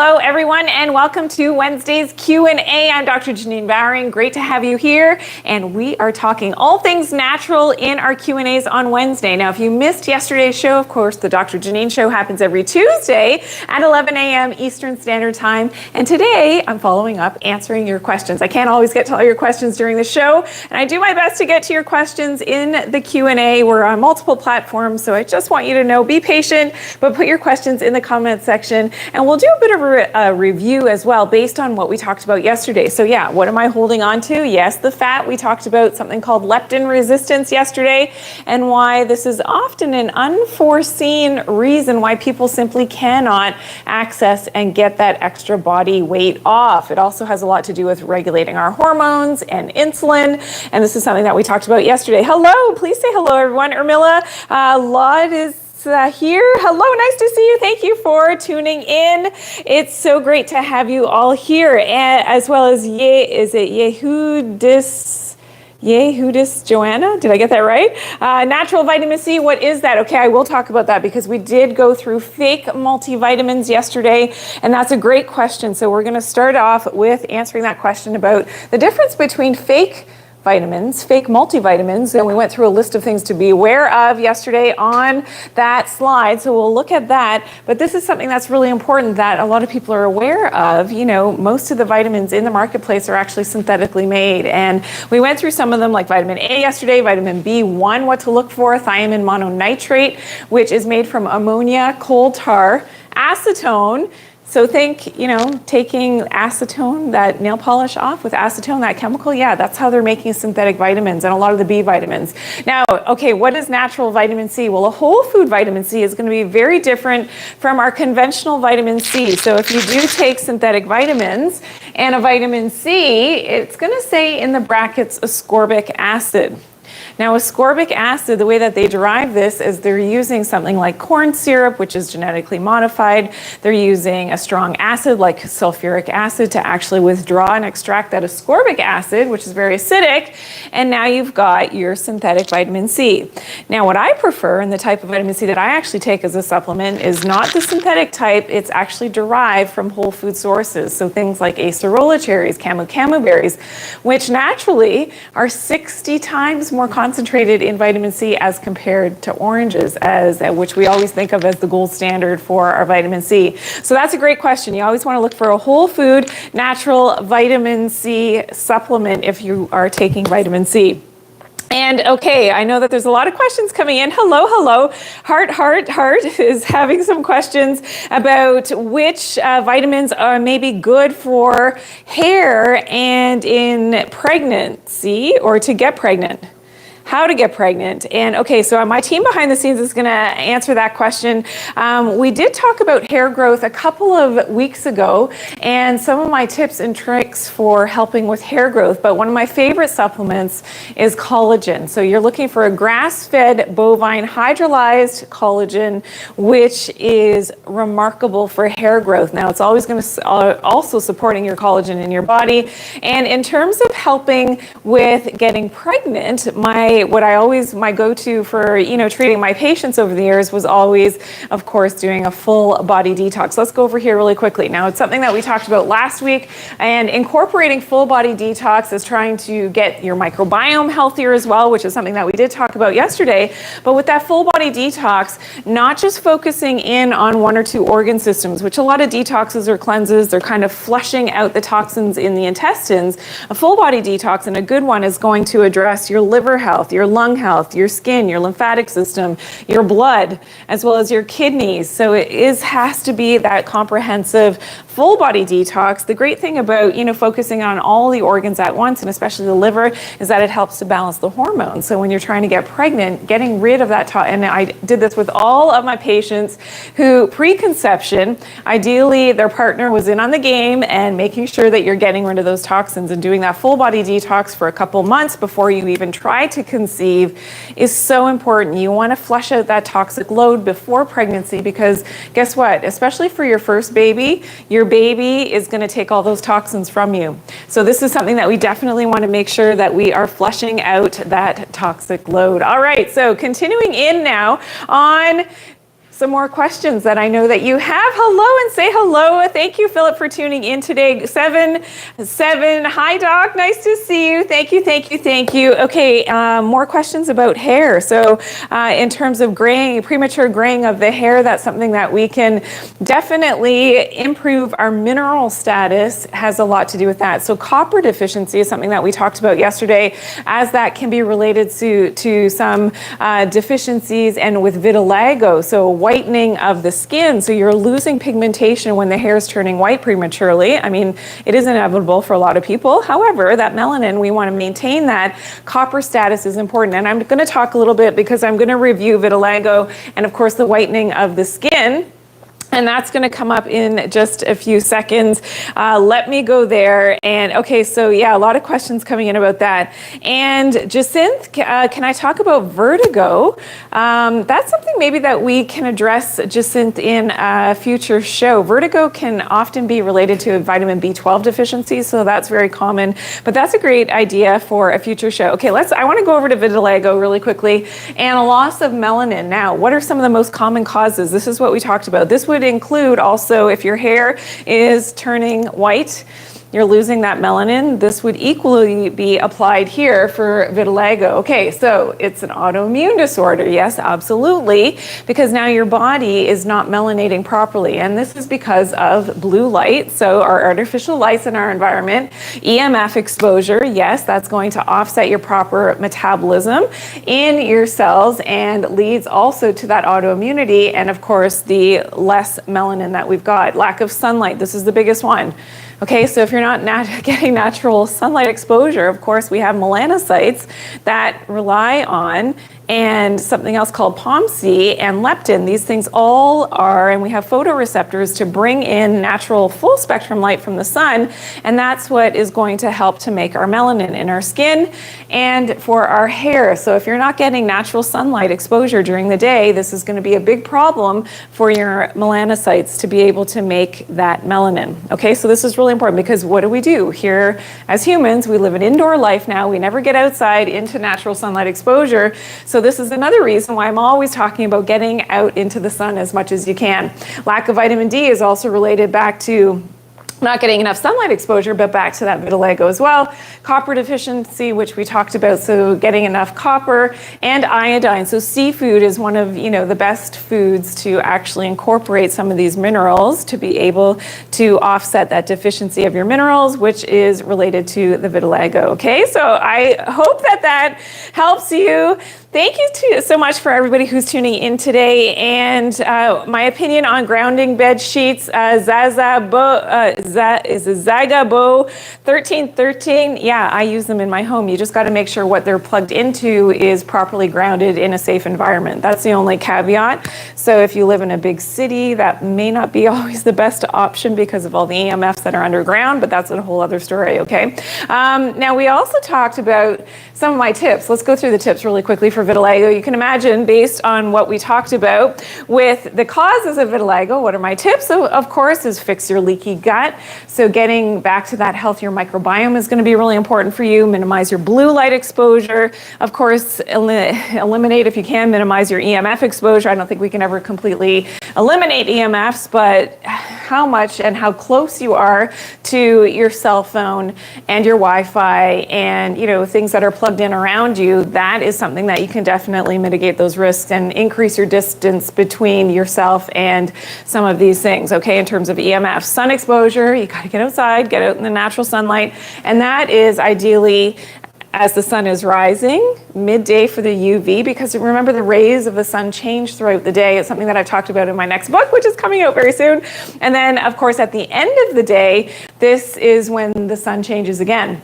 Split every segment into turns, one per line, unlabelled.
Hello, everyone, and welcome to Wednesday's Q&A. I'm Dr. Janine Bowring. Great to have you here, and we are talking all things natural in our Q&As on Wednesday. Now, if you missed yesterday's show, of course, the Doctor Janine Show happens every Tuesday at 11 a.m. Eastern Standard Time, and today I'm following up answering your questions. I can't always get to all your questions during the show, and I do my best to get to your questions in the Q&A. We're on multiple platforms, so I just want you to know, be patient, but put your questions in the comment section, and we'll do a bit of a review as well based on what we talked about yesterday. So yeah, what am I holding on to? Yes, the fat. We talked about something called leptin resistance yesterday, and why this is often an unforeseen reason why people simply cannot access and get that extra body weight off. It also has a lot to do with regulating our hormones and insulin, and this is something that we talked about yesterday. Hello, please say hello, everyone. Urmila Laud is here. Hello, nice to see you. Thank you for tuning in. It's so great to have you all here, and as well as Yehudis Joanna, did I get that right? Natural vitamin C, what is that? Okay, I will talk about that because we did go through fake multivitamins yesterday, and that's a great question. So we're gonna start off with answering that question about the difference between fake vitamins, fake multivitamins, and we went through a list of things to be aware of yesterday on that slide, so we'll look at that. But this is something that's really important that a lot of people are aware of. You know, most of the vitamins in the marketplace are actually synthetically made, and we went through some of them like vitamin A yesterday, vitamin B1, what to look for, thiamine mononitrate, which is made from ammonia, coal tar, acetone. So think, you know, taking acetone, that nail polish off with acetone, that chemical, yeah, that's how they're making synthetic vitamins and a lot of the B vitamins. Now, okay, what is natural vitamin C? Well, a whole food vitamin C is going to be very different from our conventional vitamin C. So if you do take synthetic vitamins and a vitamin C, it's going to say in the brackets ascorbic acid. Now, ascorbic acid, the way that they derive this is they're using something like corn syrup, which is genetically modified. They're using a strong acid like sulfuric acid to actually withdraw and extract that ascorbic acid, which is very acidic. And now you've got your synthetic vitamin C. Now, what I prefer and the type of vitamin C that I actually take as a supplement is not the synthetic type. It's actually derived from whole food sources. So things like acerola cherries, camu berries, which naturally are 60 times more concentrated in vitamin C as compared to oranges, which we always think of as the gold standard for our vitamin C. So that's a great question. You always want to look for a whole food natural vitamin C supplement if you are taking vitamin C. And okay, I know that there's a lot of questions coming in. Hello. Heart is having some questions about which vitamins are maybe good for hair and in pregnancy or to get pregnant. How to get pregnant. And okay, so my team behind the scenes is gonna answer that question. We did talk about hair growth a couple of weeks ago and some of my tips and tricks for helping with hair growth, but one of my favorite supplements is collagen. So you're looking for a grass-fed bovine hydrolyzed collagen, which is remarkable for hair growth. Now, it's always gonna also supporting your collagen in your body. And in terms of helping with getting pregnant, my go-to for, you know, treating my patients over the years was always, of course, doing a full body detox. Let's go over here really quickly. Now, it's something that we talked about last week, and incorporating full body detox is trying to get your microbiome healthier as well, which is something that we did talk about yesterday. But with that full body detox, not just focusing in on one or two organ systems, which a lot of detoxes or cleanses, they're kind of flushing out the toxins in the intestines. A full body detox, and a good one, is going to address your liver health, your lung health, your skin, your lymphatic system, your blood, as well as your kidneys. So it has to be that comprehensive full body detox. The great thing about, you know, focusing on all the organs at once, and especially the liver, is that it helps to balance the hormones. So when you're trying to get pregnant, getting rid of that, and I did this with all of my patients who pre-conception, ideally their partner was in on the game and making sure that you're getting rid of those toxins and doing that full body detox for a couple months before you even try to conceive is so important. You want to flush out that toxic load before pregnancy, because guess what? Especially for your first baby, your baby is going to take all those toxins from you. So this is something that we definitely want to make sure that we are flushing out that toxic load. All right, so continuing in now on some more questions that I know that you have. Hello, and say hello. Thank you, Philip, for tuning in today. 7. Hi, Doc. Nice to see you. Thank you, thank you, thank you. Okay, more questions about hair. So in terms of graying, premature graying of the hair, that's something that we can definitely improve. Our mineral status has a lot to do with that. So copper deficiency is something that we talked about yesterday, as that can be related to some deficiencies and with vitiligo, so whitening of the skin. So you're losing pigmentation when the hair is turning white prematurely. I mean, it is inevitable for a lot of people. However, that melanin, we want to maintain that. Copper status is important. And I'm going to talk a little bit because I'm going to review vitiligo and, of course, the whitening of the skin. And that's going to come up in just a few seconds. Let me go there. And okay, so yeah, a lot of questions coming in about that. And Jacinth, can I talk about vertigo? That's something maybe that we can address, Jacinth, in a future show. Vertigo can often be related to vitamin B12 deficiency, so that's very common. But that's a great idea for a future show. Okay, I want to go over to vitiligo really quickly. And a loss of melanin. Now, what are some of the most common causes? This is what we talked about. This would include also if your hair is turning white, you're losing that melanin. This would equally be applied here for vitiligo. Okay, so it's an autoimmune disorder. Yes, absolutely, because now your body is not melanating properly. And this is because of blue light, so our artificial lights in our environment. EMF exposure, yes, that's going to offset your proper metabolism in your cells and leads also to that autoimmunity. And of course, the less melanin that we've got. Lack of sunlight, this is the biggest one. Okay, so if you're not getting natural sunlight exposure, of course, we have melanocytes that rely on and something else called POMC and leptin. These things all are, and we have photoreceptors to bring in natural full spectrum light from the sun, and that's what is going to help to make our melanin in our skin and for our hair. So if you're not getting natural sunlight exposure during the day, this is going to be a big problem for your melanocytes to be able to make that melanin. Okay, so this is really important because what do? Here as humans, we live an indoor life now. We never get outside into natural sunlight exposure. So this is another reason why I'm always talking about getting out into the sun as much as you can. Lack of vitamin D is also related back to not getting enough sunlight exposure, but back to that vitiligo as well. Copper deficiency, which we talked about, so getting enough copper and iodine. So seafood is one of the best foods to actually incorporate some of these minerals to be able to offset that deficiency of your minerals, which is related to the vitiligo. Okay, so I hope that helps you. Thank you so much for everybody who's tuning in today. And my opinion on grounding bed sheets, Zagabo 1313. Yeah, I use them in my home. You just got to make sure what they're plugged into is properly grounded in a safe environment. That's the only caveat. So if you live in a big city, that may not be always the best option because of all the EMFs that are underground, but that's a whole other story, okay? Now, we also talked about some of my tips. Let's go through the tips really quickly for vitiligo. You can imagine, based on what we talked about with the causes of vitiligo, what are my tips? So, of course, is fix your leaky gut. So getting back to that healthier microbiome is going to be really important for you. Minimize your blue light exposure. Of course, eliminate, if you can, minimize your EMF exposure. I don't think we can ever completely eliminate EMFs, but how much and how close you are to your cell phone and your Wi-Fi and things that are plugged in around you, that is something that you can definitely mitigate those risks and increase your distance between yourself and some of these things, okay, in terms of EMF. Sun exposure, you got to get outside, get out in the natural sunlight, and that is ideally as the sun is rising, midday for the UV, because remember the rays of the sun change throughout the day. It's something that I've talked about in my next book, which is coming out very soon. And then, of course, at the end of the day, this is when the sun changes again.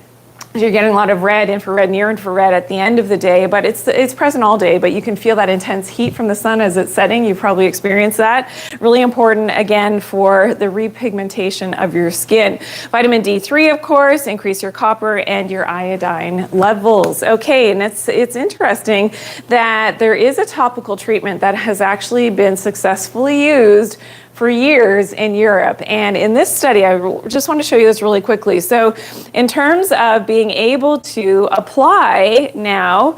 You're getting a lot of red, infrared, near infrared at the end of the day, but it's present all day, but you can feel that intense heat from the sun as it's setting. You've probably experienced that. Really important, again, for the repigmentation of your skin. Vitamin D3, of course, increase your copper and your iodine levels. Okay, and it's interesting that there is a topical treatment that has actually been successfully used for years in Europe. And in this study, I just want to show you this really quickly. So in terms of being able to apply now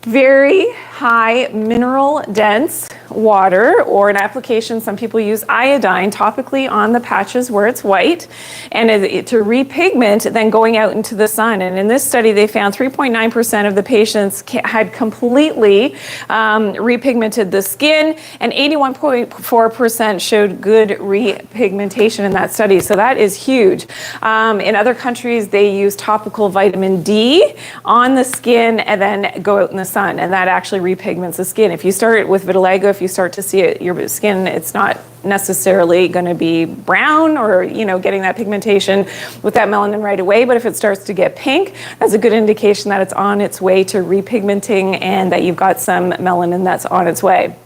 very high mineral dense water or an application. Some people use iodine topically on the patches where it's white, and to repigment, then going out into the sun. And in this study, they found 3.9% of the patients had completely repigmented the skin, and 81.4% showed good repigmentation in that study. So that is huge. In other countries, they use topical vitamin D on the skin and then go out in the sun, and that actually repigments the skin. If you start with vitiligo, if you start to see it, your skin, it's not necessarily going to be brown or, you know, getting that pigmentation with that melanin right away. But if it starts to get pink, that's a good indication that it's on its way to repigmenting and that you've got some melanin that's on its way.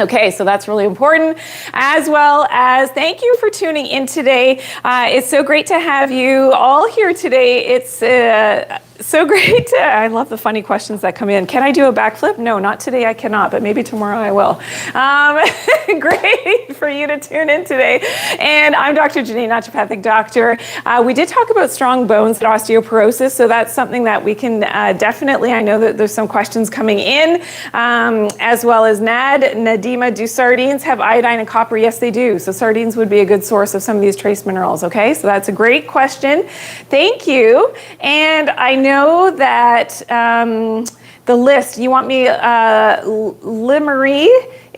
Okay, so that's really important, as well as thank you for tuning in today. It's so great to have you all here today. It's so great. I love the funny questions that come in. Can I do a backflip? No, not today. I cannot, but maybe tomorrow I will. Great for you to tune in today. And I'm Dr. Janine, naturopathic doctor. We did talk about strong bones and osteoporosis, so that's something that we can definitely, I know that there's some questions coming in, as well as Nadima, do sardines have iodine and copper? Yes, they do. So sardines would be a good source of some of these trace minerals, okay? So that's a great question. Thank you. And I know that the list, you want me, Limery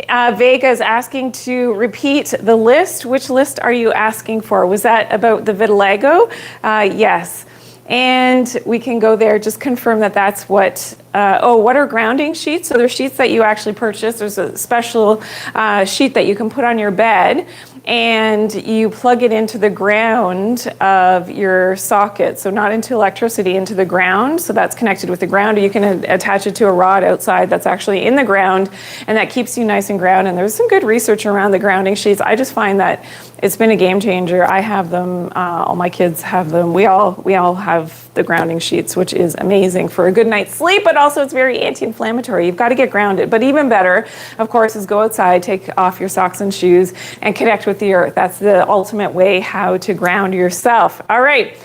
Vega is asking to repeat the list. Which list are you asking for? Was that about the vitiligo? Yes. And we can go there, just confirm that that's what, what are grounding sheets? So there's sheets that you actually purchase. There's a special sheet that you can put on your bed, and you plug it into the ground of your socket. So not into electricity, into the ground. So that's connected with the ground. Or you can attach it to a rod outside that's actually in the ground, and that keeps you nice and grounded. And there's some good research around the grounding sheets. I just find that it's been a game changer. I have them, all my kids have them. We all have the grounding sheets, which is amazing for a good night's sleep, but also it's very anti-inflammatory. You've got to get grounded. But even better, of course, is go outside, take off your socks and shoes, and connect with the earth. That's the ultimate way how to ground yourself. All right.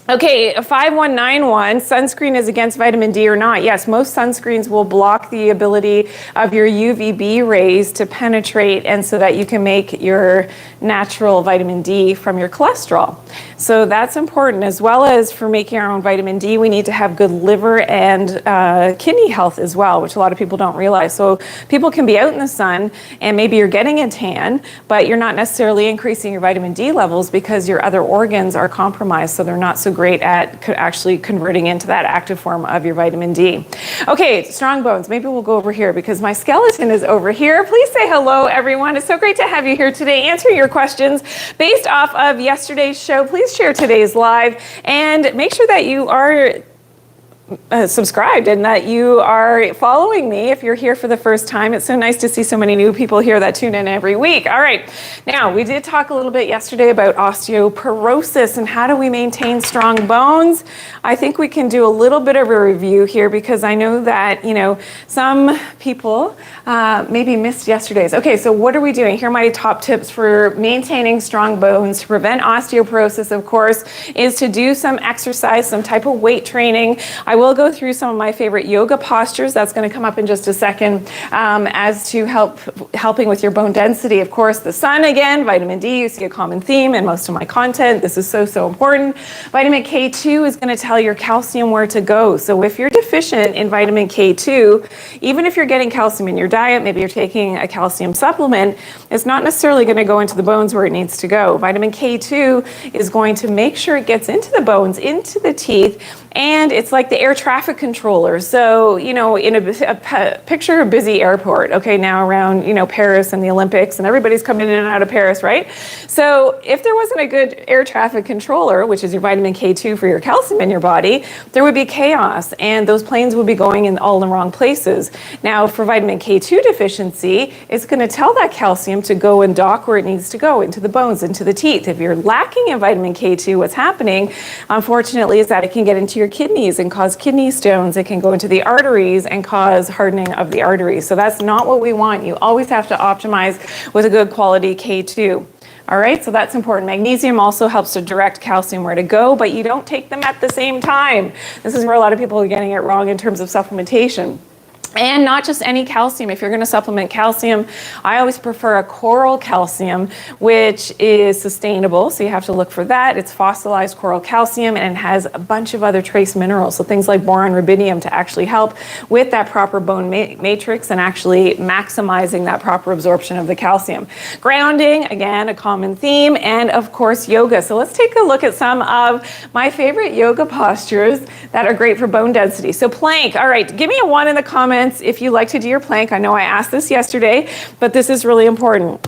Okay, 5191, sunscreen is against vitamin D or not? Yes, most sunscreens will block the ability of your UVB rays to penetrate, and so that you can make your natural vitamin D from your cholesterol. So that's important, as well as for making our own vitamin D, we need to have good liver and kidney health as well, which a lot of people don't realize. So people can be out in the sun and maybe you're getting a tan, but you're not necessarily increasing your vitamin D levels because your other organs are compromised, so they're not so great at actually converting into that active form of your vitamin D. Okay, strong bones. Maybe we'll go over here because my skeleton is over here. Please say hello, everyone. It's so great to have you here today. Answer your questions based off of yesterday's show. Please share today's live and make sure that you are subscribed and that you are following me if you're here for the first time. It's so nice to see so many new people here that tune in every week. All right, now we did talk a little bit yesterday about osteoporosis and how do we maintain strong bones. I think we can do a little bit of a review here because I know that, you know, some people maybe missed yesterday's. Okay, so what are we doing? Here are my top tips for maintaining strong bones to prevent osteoporosis, of course, is to do some exercise, some type of weight training. I will go through some of my favorite yoga postures. That's going to come up in just a second as to helping with your bone density. Of course, the sun again, vitamin D, you see a common theme in most of my content. This is so important. Vitamin K2 is going to tell your calcium where to go. So if you're deficient in vitamin K2, even if you're getting calcium in your diet, maybe you're taking a calcium supplement, it's not necessarily going to go into the bones where it needs to go. Vitamin K2 is going to make sure it gets into the bones, into the teeth, and it's like the air traffic controller. So, you know, in a picture a busy airport, okay, now around, you know, Paris and the Olympics, and everybody's coming in and out of Paris, right? So if there wasn't a good air traffic controller, which is your vitamin K2 for your calcium in your body, there would be chaos, and those planes would be going in all the wrong places. Now, for vitamin K2 deficiency, it's going to tell that calcium to go and dock where it needs to go, into the bones, into the teeth. If you're lacking in vitamin K2, what's happening, unfortunately, is that it can get into your kidneys and cause kidney stones. It can go into the arteries and cause hardening of the arteries. So that's not what we want. You always have to optimize with a good quality K2. All right, so that's important. Magnesium also helps to direct calcium where to go, but you don't take them at the same time. This is where a lot of people are getting it wrong in terms of supplementation. And not just any calcium. If you're going to supplement calcium, I always prefer a coral calcium, which is sustainable. So you have to look for that. It's fossilized coral calcium, and it has a bunch of other trace minerals. So things like boron, rubidium to actually help with that proper bone matrix and actually maximizing that proper absorption of the calcium. Grounding, again, a common theme, and of course, yoga. So let's take a look at some of my favorite yoga postures that are great for bone density. So plank. All right, give me a 1 in the comments if you like to do your plank. I know I asked this yesterday, but this is really important.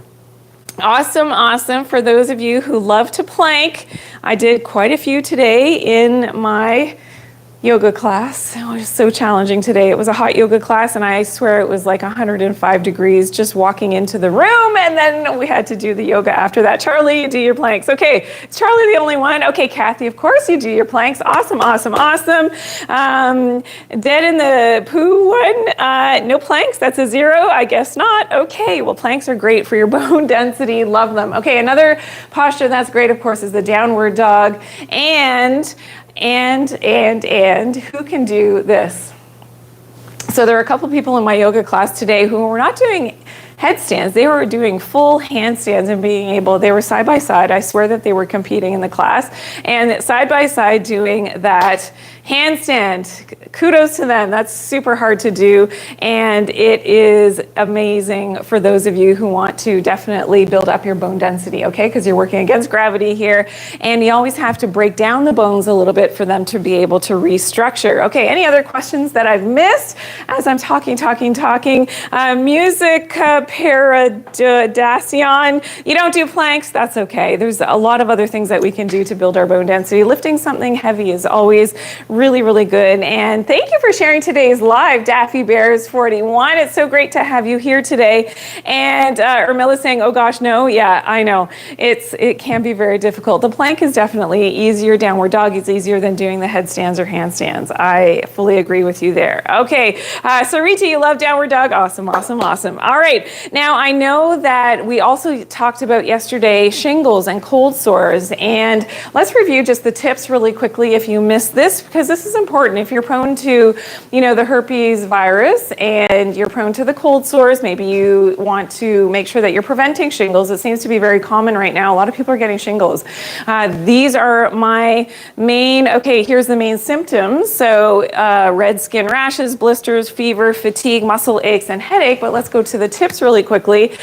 Awesome, awesome. For those of you who love to plank, I did quite a few today in my yoga class. It was so challenging today. It was a hot yoga class, and I swear it was like 105 degrees just walking into the room, and then we had to do the yoga after that. Charlie, you do your planks. Okay, is Charlie the only one? Okay, Kathy, of course you do your planks. Awesome, awesome, awesome. Dead in the poo one, no planks, that's a 0? I guess not. Okay, well, planks are great for your bone density. Love them. Okay, another posture that's great, of course, is the downward dog. And who can do this? So there are a couple people in my yoga class today who were not doing headstands. They were doing full handstands and being able, they were side by side. I swear that they were competing in the class, and side by side doing that handstand. Kudos to them. That's super hard to do, and it is amazing for those of you who want to definitely build up your bone density, okay? Because you're working against gravity here, and you always have to break down the bones a little bit for them to be able to restructure. Okay, any other questions that I've missed as I'm talking? Music paradacion. You don't do planks, that's okay. There's a lot of other things that we can do to build our bone density. Lifting something heavy is always really, really good. And thank you for sharing today's live, Daffy Bears 41. It's so great to have you here today. And Ermila's saying, oh gosh, no. Yeah, I know. It can be very difficult. The plank is definitely easier. Downward dog is easier than doing the headstands or handstands. I fully agree with you there. Okay, Sarita, you love downward dog. Awesome, awesome, awesome. All right, now I know that we also talked about yesterday shingles and cold sores, and let's review just the tips really quickly if you missed this, because this is important. If you're prone to, the herpes virus and you're prone to the cold sores, maybe you want to make sure that you're preventing shingles. It seems to be very common right now. A lot of people are getting shingles. These are my main, here's the main symptoms. So red skin rashes, blisters, fever, fatigue, muscle aches, and headache. But let's go to the tips really quickly.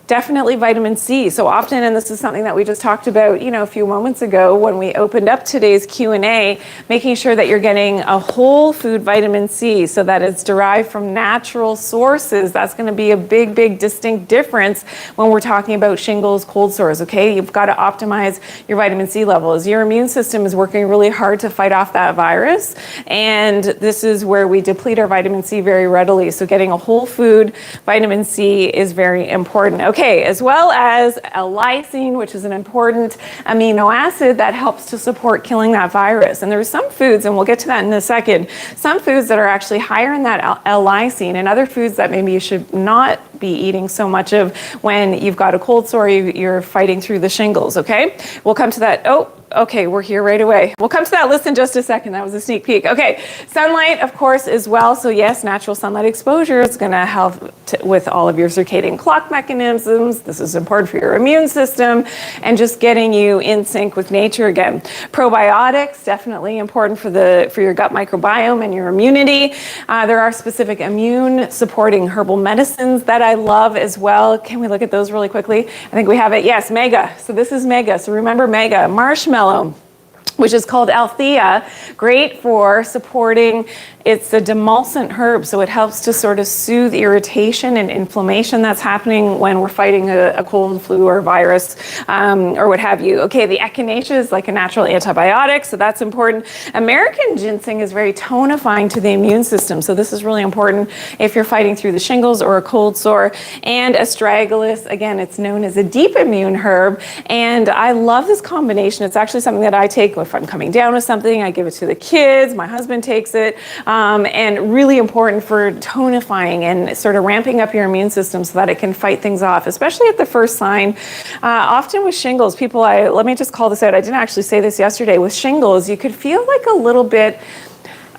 Definitely vitamin C. So often, and this is something that we just talked about, a few moments ago when we opened up today's Q&A, making sure that you're getting a whole food vitamin C so that it's derived from natural sources. That's going to be a big, big distinct difference when we're talking about shingles, cold sores, okay? You've got to optimize your vitamin C levels. Your immune system is working really hard to fight off that virus, and this is where we deplete our vitamin C very readily. So getting a whole food vitamin C is very important. Okay, as well as a lysine, which is an important amino acid that helps to support killing that virus. And there's some foods, and we'll get to that in a second, some foods that are actually higher in that L-lysine, and other foods that maybe you should not be eating so much of when you've got a cold sore, you're fighting through the shingles, okay? We'll come to that. Oh, okay, we're here right away. We'll come to that list in just a second. That was a sneak peek. Okay, sunlight, of course, as well. So yes, natural sunlight exposure is going to help with all of your circadian clock mechanisms. This is important for your immune system and just getting you in sync with nature again. Probiotics, definitely important for your gut microbiome and your immunity. There are specific immune supporting herbal medicines that I love as well. Can we look at those really quickly? I think we have it. Yes, mega. So this is mega. So remember mega. Marshmallow, which is called Althea, great for supporting, it's a demulcent herb, so it helps to sort of soothe irritation and inflammation that's happening when we're fighting a cold, flu, or virus, or what have you. Okay, the echinacea is like a natural antibiotic, so that's important. American ginseng is very tonifying to the immune system, so this is really important if you're fighting through the shingles or a cold sore. And astragalus, again, it's known as a deep immune herb, and I love this combination. It's actually something that I take if I'm coming down with something. I give it to the kids, my husband takes it, and really important for tonifying and sort of ramping up your immune system so that it can fight things off, especially at the first sign. Often with shingles, people, let me just call this out. I didn't actually say this yesterday. With shingles, you could feel like a little bit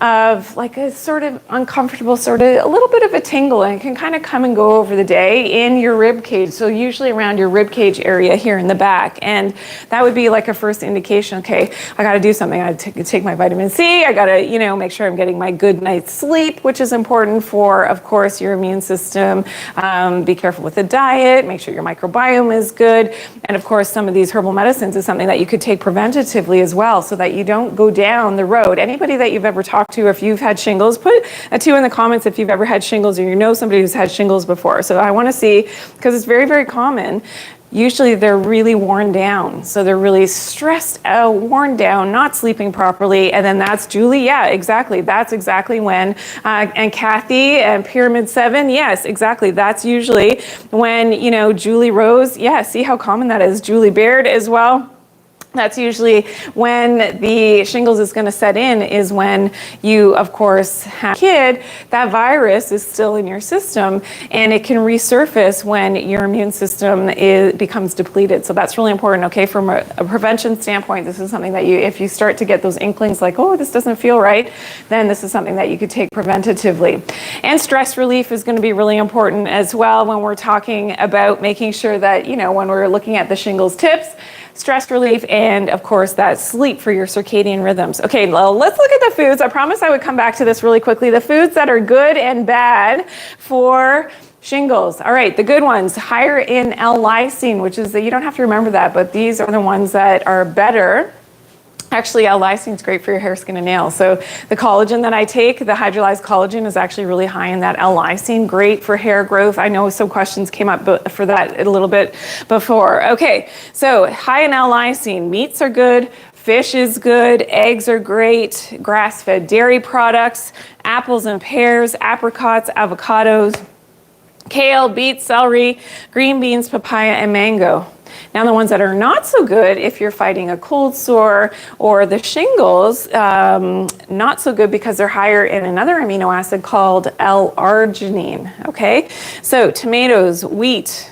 of like a sort of uncomfortable, sort of a little bit of a tingle, and it can kind of come and go over the day in your rib cage. So usually around your rib cage area here in the back. And that would be like a first indication, okay, I got to do something. I take my vitamin C. I got to, you know, make sure I'm getting my good night's sleep, which is important for, of course, your immune system. Be careful with the diet, make sure your microbiome is good. And of course, some of these herbal medicines is something that you could take preventatively as well, so that you don't go down the road. Anybody that you've ever talked to, if you've had shingles, put a 2 in the comments if you've ever had shingles or you know somebody who's had shingles before. So I want to see, because it's very, very common. Usually they're really worn down. So they're really stressed out, worn down, not sleeping properly. And then that's Julie. Yeah, exactly. That's exactly when, and Kathy and Pyramid 7. Yes, exactly. That's usually when, you know, Julie Rose. Yeah, see how common that is. Julie Baird as well. That's usually when the shingles is going to set in, is when you, of course, have a kid, that virus is still in your system, and it can resurface when your immune system becomes depleted. So that's really important, okay? From a prevention standpoint, this is something that you, if you start to get those inklings like, oh, this doesn't feel right, then this is something that you could take preventatively. And stress relief is going to be really important as well when we're talking about making sure that, you know, when we're looking at the shingles tips, stress relief, and of course that sleep for your circadian rhythms. Okay, well, let's look at the foods. I promised I would come back to this really quickly. The foods that are good and bad for shingles. All right, the good ones, higher in L-lysine, which is, you don't have to remember that, but these are the ones that are better. Actually, Lysine is great for your hair, skin, and nails. So the collagen that I take, the hydrolyzed collagen, is actually really high in that Lysine. Great for hair growth. I know some questions came up for that a little bit before. Okay, so high in Lysine. Meats are good. Fish is good. Eggs are great. Grass-fed dairy products, apples and pears, apricots, avocados, kale, beets, celery, green beans, papaya, and mango. Now, the ones that are not so good, if you're fighting a cold sore or the shingles, not so good because they're higher in another amino acid called L-arginine, okay? So tomatoes, wheat,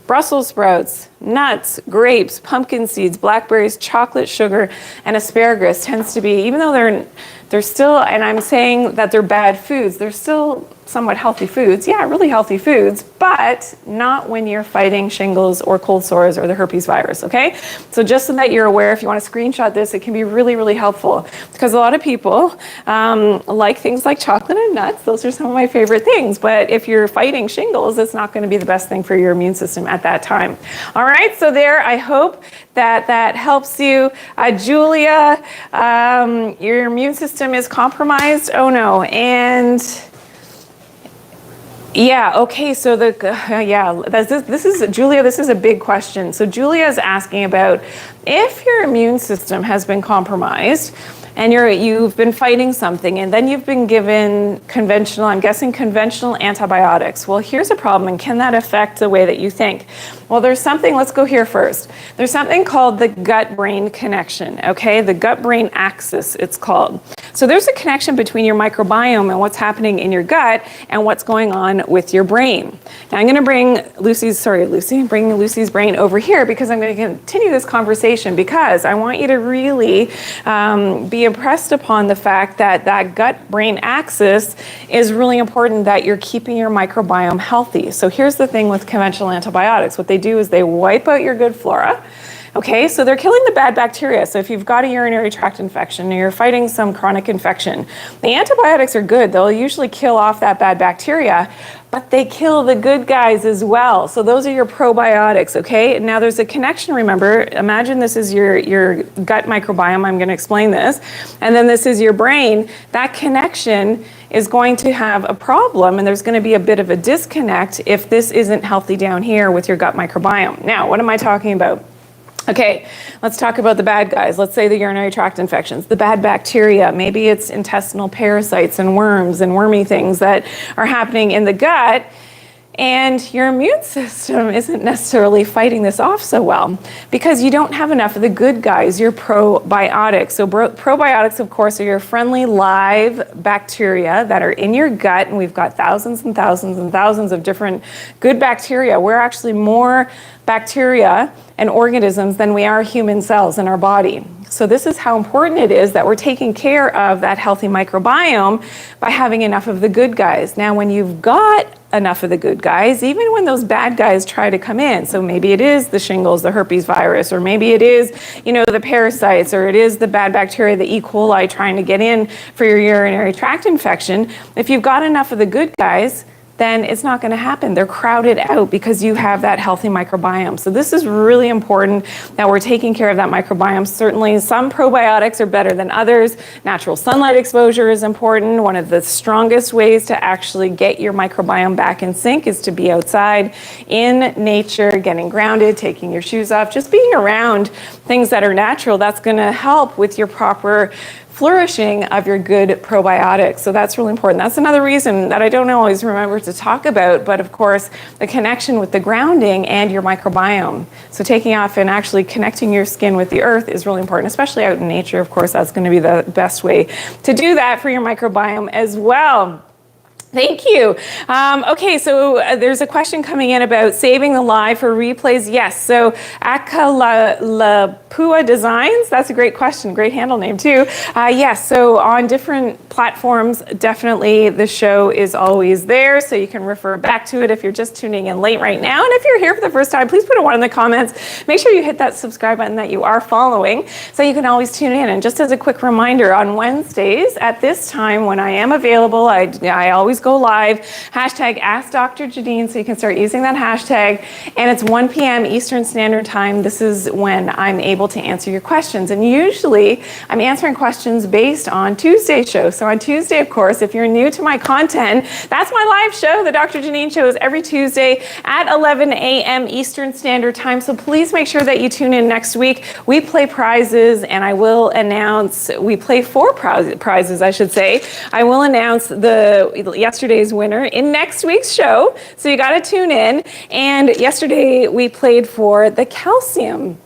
Brussels sprouts, nuts, grapes, pumpkin seeds, blackberries, chocolate, sugar, and asparagus tends to be, even though they're still, and I'm saying that they're bad foods, they're still somewhat healthy foods. Yeah, really healthy foods, but not when you're fighting shingles or cold sores or the herpes virus, okay? So just so that you're aware, if you want to screenshot this, it can be really, really helpful, because a lot of people like things like chocolate and nuts. Those are some of my favorite things, but if you're fighting shingles, it's not going to be the best thing for your immune system at that time. All right, so there, I hope that helps you. Julia, your immune system is compromised? Oh no, and yeah, okay, so this is Julia, this is a big question. So Julia is asking about if your immune system has been compromised and you've been fighting something, and then you've been given conventional, I'm guessing conventional antibiotics. Well, here's a problem, and can that affect the way that you think? Well, there's something, let's go here first. There's something called the gut-brain connection, okay? The gut-brain axis, it's called. So there's a connection between your microbiome and what's happening in your gut and what's going on with your brain. Now I'm gonna bring Lucy's brain over here, because I'm gonna continue this conversation, because I want you to really be impressed upon the fact that that gut-brain axis is really important, that you're keeping your microbiome healthy. So here's the thing with conventional antibiotics. What they do is they wipe out your good flora. Okay, so they're killing the bad bacteria. So if you've got a urinary tract infection or you're fighting some chronic infection, the antibiotics are good. They'll usually kill off that bad bacteria, but they kill the good guys as well. So those are your probiotics, okay? Now there's a connection, remember, imagine this is your gut microbiome, I'm gonna explain this, and then this is your brain. That connection is going to have a problem, and there's gonna be a bit of a disconnect if this isn't healthy down here with your gut microbiome. Now, what am I talking about? Okay, let's talk about the bad guys. Let's say the urinary tract infections, the bad bacteria. Maybe it's intestinal parasites and worms and wormy things that are happening in the gut, and your immune system isn't necessarily fighting this off so well because you don't have enough of the good guys, your probiotics. So probiotics, of course, are your friendly live bacteria that are in your gut, and we've got thousands and thousands and thousands of different good bacteria. We're actually more bacteria and organisms than we are human cells in our body. So this is how important it is that we're taking care of that healthy microbiome by having enough of the good guys. Now, when you've got enough of the good guys, even when those bad guys try to come in, so maybe it is the shingles, the herpes virus, or maybe it is, the parasites, or it is the bad bacteria, the E. coli trying to get in for your urinary tract infection, if you've got enough of the good guys, then it's not going to happen. They're crowded out because you have that healthy microbiome. So this is really important that we're taking care of that microbiome. Certainly some probiotics are better than others. Natural sunlight exposure is important. One of the strongest ways to actually get your microbiome back in sync is to be outside in nature, getting grounded, taking your shoes off, just being around things that are natural. That's going to help with your proper flourishing of your good probiotics. So that's really important. That's another reason that I don't always remember to talk about, but of course, the connection with the grounding and your microbiome. So taking off and actually connecting your skin with the earth is really important, especially out in nature. Of course, that's going to be the best way to do that for your microbiome as well. Thank you. Okay, so there's a question coming in about saving the live for replays. Yes, so Akalapua Designs, that's a great question, great handle name too. Yes, so on different platforms, definitely the show is always there, so you can refer back to it if you're just tuning in late right now. And if you're here for the first time, please put a 1 in the comments. Make sure you hit that subscribe button that you are following, so you can always tune in. And just as a quick reminder, on Wednesdays at this time when I am available, I always go live, hashtag Ask Dr. Janine, so you can start using that hashtag, and it's 1 p.m. Eastern Standard Time. This is when I'm able to answer your questions, and usually I'm answering questions based on Tuesday's show. So on Tuesday, of course, if you're new to my content, that's my live show. The Dr. Janine Show is every Tuesday at 11 a.m. Eastern Standard Time, so please make sure that you tune in next week. We play prizes, and I will announce, we play 4 prizes, I should say. I will announce yesterday's winner in next week's show, so you got to tune in. And yesterday we played for the calcium.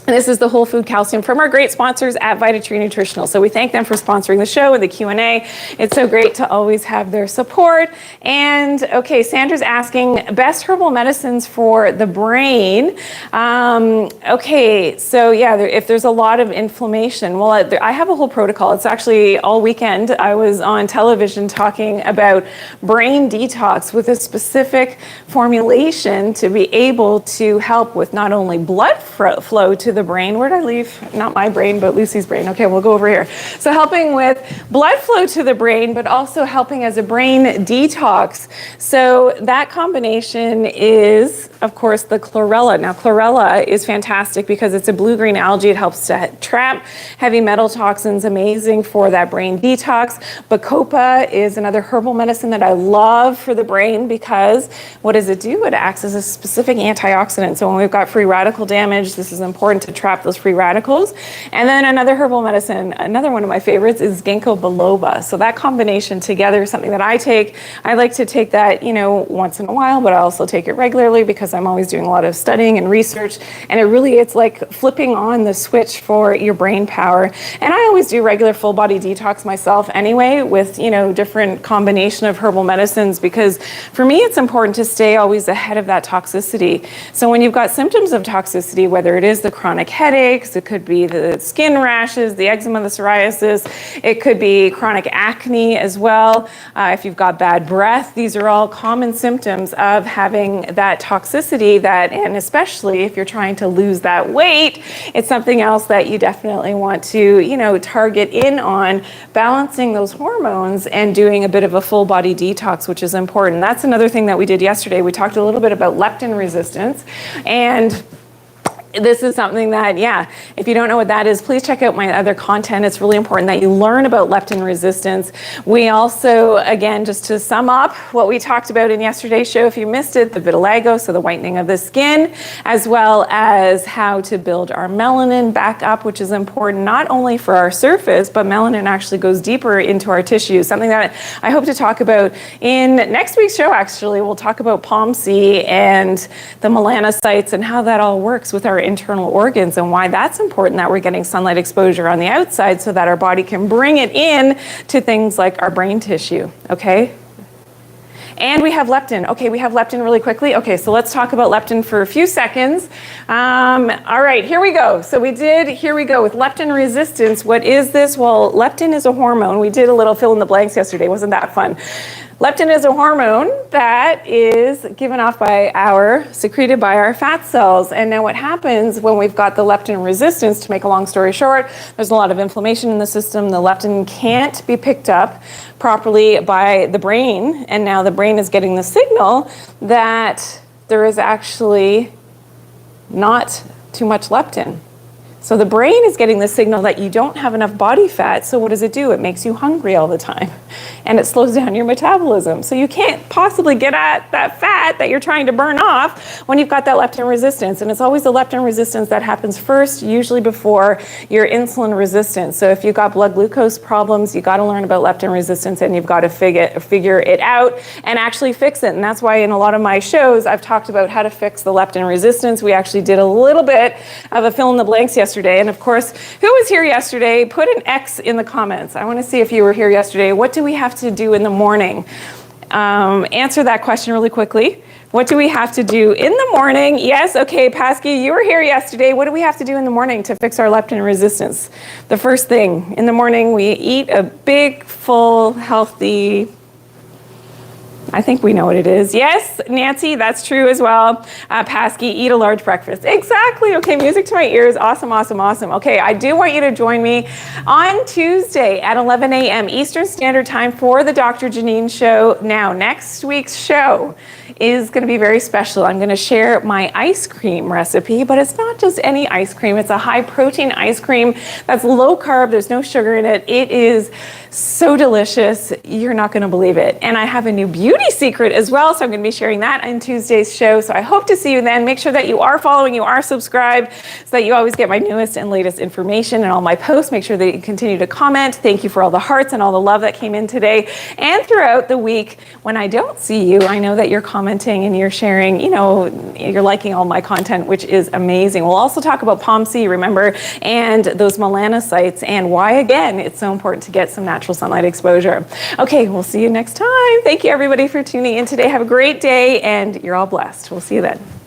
And this is the whole food calcium from our great sponsors at VitaTree Nutritional. So we thank them for sponsoring the show and the Q&A. It's so great to always have their support. And okay, Sandra's asking best herbal medicines for the brain. Okay, so yeah, if there's a lot of inflammation, well, I have a whole protocol. It's actually all weekend. I was on television talking about brain detox with a specific formulation to be able to help with not only blood flow to the brain. Where did I leave? Not my brain, but Lucy's brain. Okay, we'll go over here. So helping with blood flow to the brain, but also helping as a brain detox. So that combination is, of course, the chlorella. Now, chlorella is fantastic because it's a blue-green algae. It helps to trap heavy metal toxins, amazing for that brain detox. Bacopa is another herbal medicine that I love for the brain because what does it do? It acts as a specific antioxidant. So when we've got free radical damage, this is important to trap those free radicals. And then another herbal medicine, another one of my favorites is ginkgo biloba. So that combination together is something that I take. I like to take that, once in a while, but I also take it regularly because I'm always doing a lot of studying and research. And it's like flipping on the switch for your brain power. And I always do regular full body detox myself anyway with, different combination of herbal medicines because for me, it's important to stay always ahead of that toxicity. So when you've got symptoms of toxicity, whether it is the chronic headaches, it could be the skin rashes, the eczema, the psoriasis, it could be chronic acne as well. If you've got bad breath, these are all common symptoms of having that toxicity and especially if you're trying to lose that weight, it's something else that you definitely want to, target in on balancing those hormones and doing a bit of a full body detox, which is important. That's another thing that we did yesterday. We talked a little bit about leptin resistance, and this is something that, if you don't know what that is, please check out my other content. It's really important that you learn about leptin resistance. We also, again, just to sum up what we talked about in yesterday's show, if you missed it, the vitiligo, so the whitening of the skin, as well as how to build our melanin back up, which is important not only for our surface, but melanin actually goes deeper into our tissues, something that I hope to talk about in next week's show, actually. We'll talk about POMC and the melanocytes and how that all works with our internal organs and why that's important that we're getting sunlight exposure on the outside so that our body can bring it in to things like our brain tissue, okay? And we have leptin. Okay, we have leptin really quickly. Okay, so let's talk about leptin for a few seconds. All right, here we go. So here we go with leptin resistance. What is this? Well, leptin is a hormone. We did a little fill in the blanks yesterday. Wasn't that fun? Leptin is a hormone that is given off secreted by our fat cells. And now what happens when we've got the leptin resistance, to make a long story short, there's a lot of inflammation in the system. The leptin can't be picked up properly by the brain. And now the brain is getting the signal that there is actually not too much leptin. So the brain is getting the signal that you don't have enough body fat. So what does it do? It makes you hungry all the time, and it slows down your metabolism. So you can't possibly get at that fat that you're trying to burn off when you've got that leptin resistance. And it's always the leptin resistance that happens first, usually before your insulin resistance. So if you've got blood glucose problems, you got to learn about leptin resistance, and you've got to figure it out and actually fix it. And that's why in a lot of my shows, I've talked about how to fix the leptin resistance. We actually did a little bit of a fill in the blanks yesterday. And of course, who was here yesterday? Put an X in the comments. I want to see if you were here yesterday. What do we have to do in the morning? Answer that question really quickly. What do we have to do in the morning? Yes, okay, Pasky, you were here yesterday. What do we have to do in the morning to fix our leptin resistance? The first thing, in the morning, we eat a big, full, healthy, I think we know what it is. Yes, Nancy, that's true as well. Pasky, eat a large breakfast. Exactly. Okay, music to my ears. Awesome, awesome, awesome. Okay, I do want you to join me on Tuesday at 11 a.m. Eastern Standard Time for the Doctor Janine Show. Now, next week's show is going to be very special. I'm going to share my ice cream recipe, but it's not just any ice cream. It's a high protein ice cream that's low carb. There's no sugar in it. It is so delicious. You're not going to believe it. And I have a new beauty secret as well, so I'm going to be sharing that on Tuesday's show. So I hope to see you then. Make sure that you are following, you are subscribed, so that you always get my newest and latest information and all my posts. Make sure that you continue to comment. Thank you for all the hearts and all the love that came in today and throughout the week. When I don't see you, I know that you're commenting and you're sharing, you're liking all my content, which is amazing. We'll also talk about POMC, remember, and those melanocytes, and why, again, it's so important to get some natural sunlight exposure. Okay, we'll see you next time. Thank you, everybody, for tuning in today. Have a great day, and you're all blessed. We'll see you then.